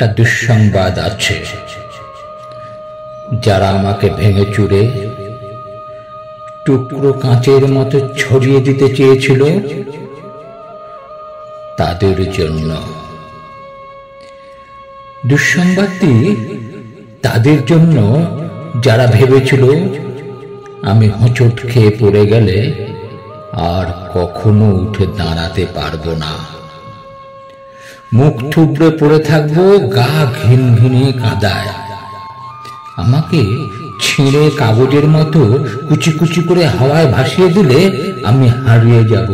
একটা দুঃসংবাদ আছে। যারা আমাকে ভেঙে চুরে টুকরো কাঁচের মতো ছড়িয়ে দিতে চেয়েছিল, তাদের জন্য। দুঃসংবাদটি তাদের জন্য যারা ভেবেছিল আমি হোঁচট খেয়ে পড়ে গেলে আর কখনো উঠে দাঁড়াতে পারবো না, মুখ থুবড়ে পড়ে থাকবো গা ঘিন ঘিনে কাদায়। আমাকে ছিঁড়ে কাগজের মতো কুচি কুচি করে হাওয়ায় ভাসিয়ে দিলে আমি হারিয়ে যাব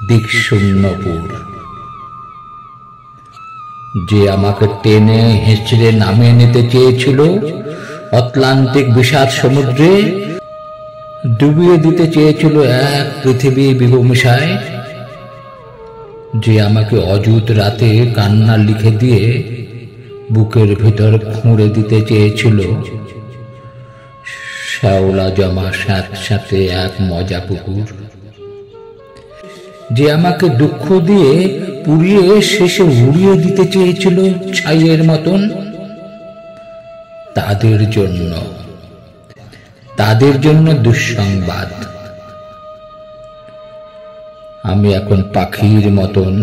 দিকশূন্যপুর। যে আমাকে টেনে হেঁচড়ে নামিয়ে নিতে চেয়েছিল আটলান্টিক বিষাদ সমুদ্রে, ডুবিয়ে দিতে চেয়েছিল এক পৃথিবী বিভূমিসায়, যে আমাকে অযুত রাতে কান্না লিখে দিয়ে বুকের ভিতর খুঁড়ে দিতে চেয়েছিল শ্যাওলা জমা স্যাঁতস্যাঁতে এক মজা পুকুর, যে আমাকে দুঃখ দিয়ে পুড়িয়ে শেষে উড়িয়ে দিতে চেয়েছিল ছাইয়ের মতন, তাদের জন্য দুঃসংবাদ। আমি এখন পাখির মতন,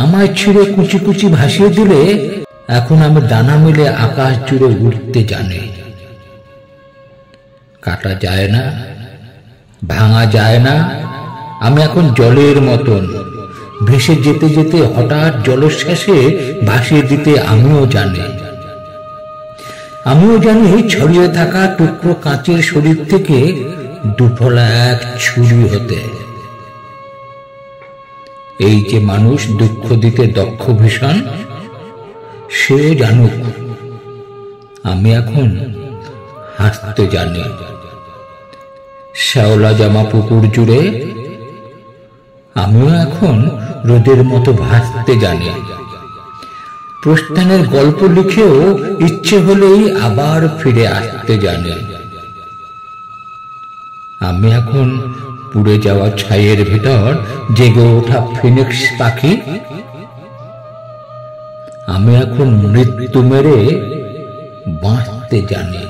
আমায় ছিঁড়ে কুচি কুচি ভাসিয়ে দিলে এখন আমি ডানা মেলে আকাশ জুড়ে উড়তে জানে। কাটা যায় না, ভাঙা যায় না। আমি এখন জলের মতন, ভেসে যেতে যেতে হঠাৎ জলশ্বাসে ভাসিয়ে দিতে আমিও জানি। ছড়িয়ে থাকা টুকরো কাঁচের শরীর থেকে দুফলা এক ছুরি হতে। এই যে মানুষ দুঃখ দিতে দক্ষ ভীষণ, সেও জানুক আমি এখন হাসতে জানি। শ্যাওলা জামা পুকুর জুড়ে আমিও এখন রোদের মতো ভাসতে জানি। প্রস্থানের গল্প লিখেও ইচ্ছে হলেই আবার ফিরে আসতে জানি। আমি এখন পুড়ে যাওয়া ছাইয়ের ভেতর জেগে ওঠা ফিনিক্স পাখি। আমি এখন মৃত্যু মেরে বাঁচতে জানি।